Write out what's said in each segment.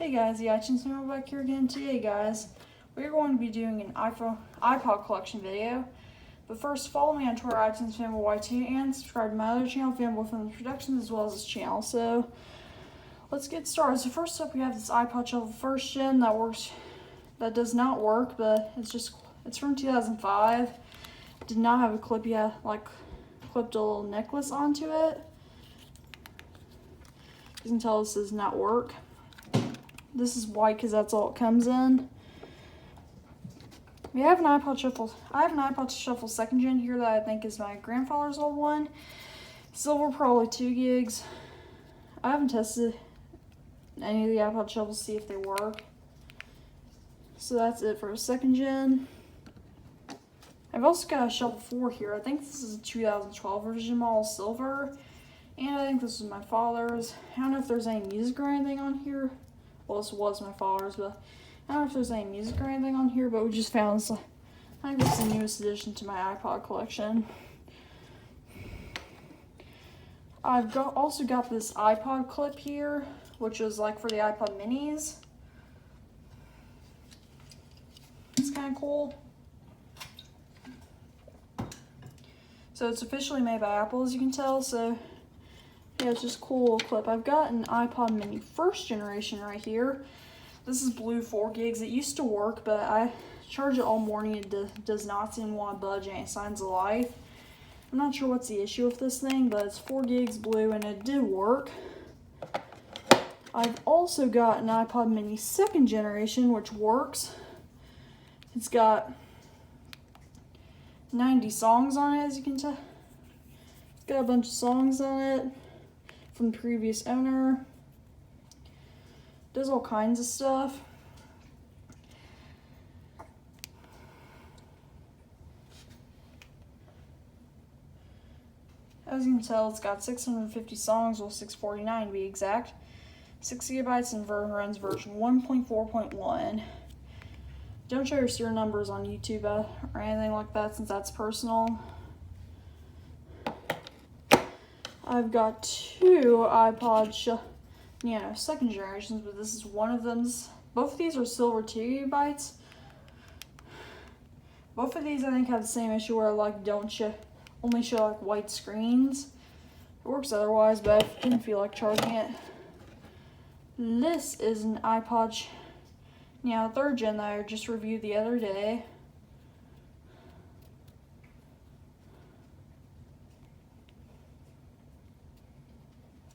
Hey guys, the iTunes channel back here again. Today, guys, we're going to be doing an iPod collection video. But first, follow me on Twitter, iTunes Fanboy YT, and subscribe to my other channel, Fanboy Films Productions, as well as this channel. So, let's get started. So first up, we have this iPod Shuffle first gen that does not work, but it's from 2005. Did not have a clip yet, clipped a little necklace onto it. You can tell this does not work. This is white because that's all it comes in. We have an iPod Shuffle. I have an iPod Shuffle 2nd gen here that I think is my grandfather's old one. Silver, probably 2 gigs. I haven't tested any of the iPod Shuffles to see if they work. So that's it for a 2nd gen. I've also got a Shuffle 4 here. I think this is a 2012 version, all silver. And I think this was my father's. I don't know if there's any music or anything on here. Well, this was my father's, but I don't know if there's any music or anything on here, but we just found this. I think this is the newest addition to my iPod collection. I've also got this iPod clip here, which is like for the iPod minis. It's kind of cool. So it's officially made by Apple, as you can tell, so yeah, it's just a cool little clip. I've got an iPod mini 1st generation right here. This is blue 4 gigs. It used to work, but I charge it all morning. It does not seem to want to budge any signs of life. I'm not sure what's the issue with this thing, but it's 4 gigs blue and it did work. I've also got an iPod mini 2nd generation, which works. It's got 90 songs on it, as you can tell. It's got a bunch of songs on it from the previous owner. Does all kinds of stuff. As you can tell, it's got 650 songs, well 649 to be exact. 6 gigabytes and runs version 1.4.1. Don't show your serial numbers on YouTube or anything like that, since that's personal. I've got 2 iPod Nano 2nd generations, but this is one of them. Both of these are silver 2 gigabytes. Both of these I think have the same issue where only show white screens. It works otherwise, but I didn't feel like charging it. This is an iPod Nano 3rd gen that I just reviewed the other day.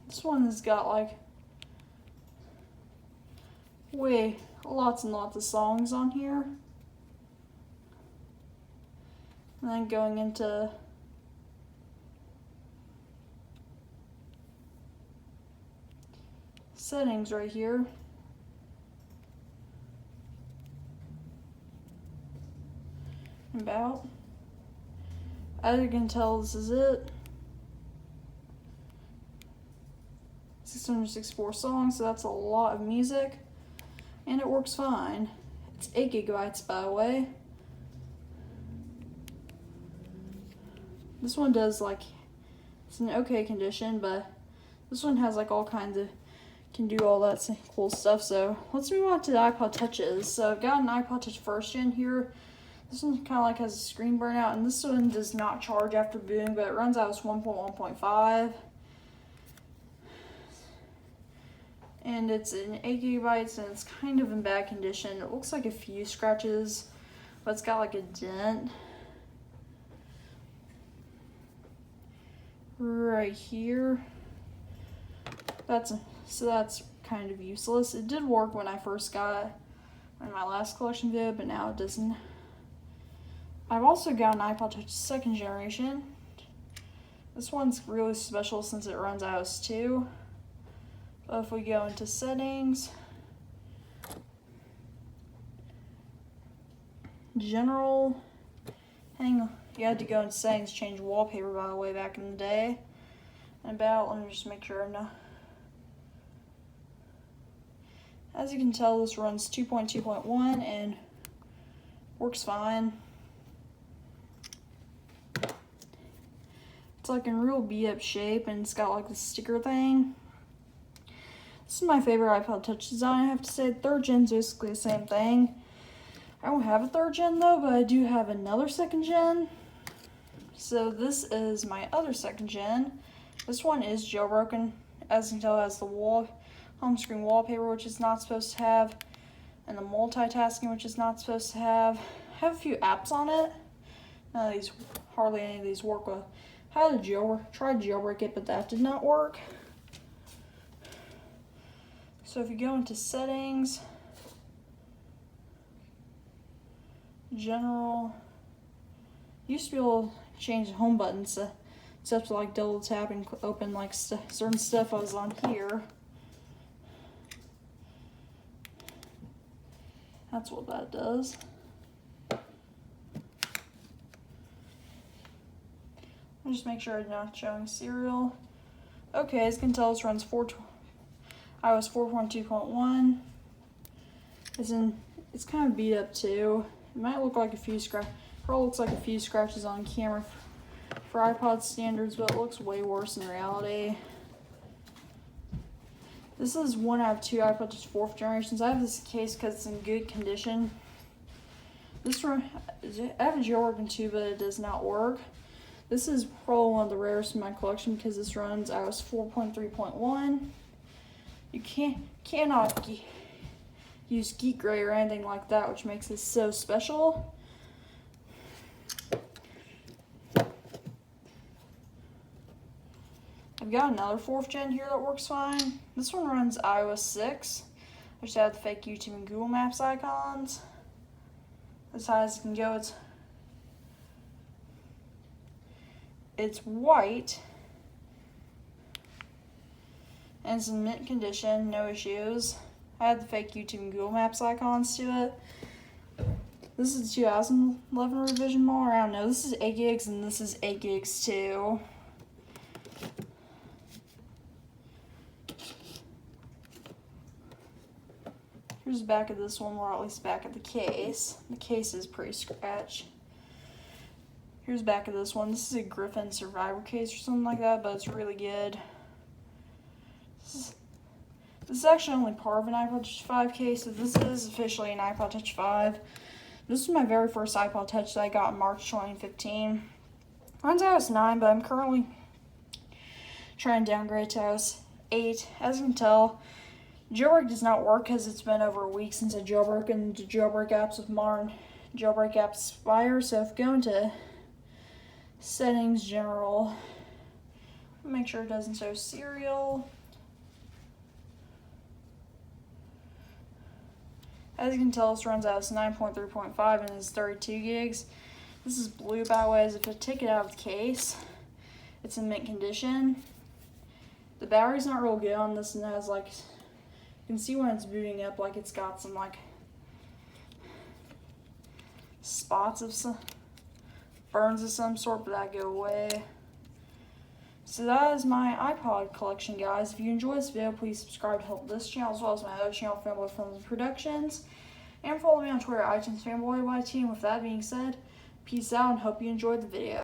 This one has got lots and lots of songs on here. And then going into settings right here. About. As you can tell, this is it. 664 songs, so that's a lot of music. And it works fine. It's 8 gigabytes, by the way. This one does it's in okay condition, but this one has all kinds of, can do all that cool stuff. So let's move on to the iPod Touches. So I've got an iPod Touch 1st gen here. This one kind of has a screen burnout, and this one does not charge after booting, but it runs iOS 1.1.5. And it's in 8 gigabytes, and it's kind of in bad condition. It looks like a few scratches, but it's got a dent right here. So that's kind of useless. It did work when I first got it in my last collection video, but now it doesn't. I've also got an iPod Touch 2nd generation. This one's really special since it runs iOS 2. But if we go into settings, general, hang on, you had to go into settings, change wallpaper, by the way, back in the day. And let me just make sure I'm not. As you can tell, this runs 2.2.1 and works fine. It's in real beat up shape, and it's got the sticker thing. This is my favorite iPod Touch design. I have to say, 3rd gen's basically the same thing. I don't have a 3rd gen though, but I do have another 2nd gen. So this is my other 2nd gen. This one is jailbroken. As you can tell, it has the home screen wallpaper, which it's not supposed to have, and the multitasking, which it's not supposed to have. I have a few apps on it. None of these, hardly any of these work well. I tried to jailbreak it, but that did not work. So if you go into settings, general, you used to be able to change the home buttons to stuff to like double tap and open like certain stuff I was on here. That's what that does. I'll just make sure I'm not showing serial. Okay, as you can tell, this runs iOS 4.2.1. It's kind of beat up too. It might look like probably looks like a few scratches on camera for iPod standards, but it looks way worse in reality. This is one out of 2 iPods 4th generations. I have this case because it's in good condition. I have a jailbroken too, but it does not work. This is probably one of the rarest in my collection because this runs iOS 4.3.1. You cannot use Geek Gray or anything like that, which makes this so special. I've got another 4th gen here that works fine. This one runs iOS 6. I just have the fake YouTube and Google Maps icons. As high as it can go, it's white. And it's in mint condition, no issues. I had the fake YouTube and Google Maps icons to it. This is 2011 revision more. I don't know. This is 8 gigs and this is 8 gigs too. Here's the back of this one, or at least back of the case. The case is pretty scratched. Here's the back of this one. This is a Griffin Survivor case or something like that, but it's really good. This is actually only part of an iPod Touch 5 case, so this is officially an iPod Touch 5. This was my very first iPod Touch that I got in March 2015. Runs iOS 9, but I'm currently trying to downgrade to iOS 8. As you can tell, jailbreak does not work because it's been over a week since I jailbroke, and the jailbreak apps with modern jailbreak apps expire. So if you go into settings, general, make sure it doesn't show serial. As you can tell, this runs iOS 9.3.5 and is 32 gigs. This is blue, by the way, as if I take it out of the case. It's in mint condition. The battery's not real good on this, and it has like, you can see when it's booting up, like it's got some like spots of some burns of some sort, but that go away. So that is my iPod collection, guys. If you enjoyed this video, please subscribe to help this channel as well as my other channel, Fanboy Films and Productions. And follow me on Twitter, iTunes Fanboy YT. And with that being said, peace out and hope you enjoyed the video.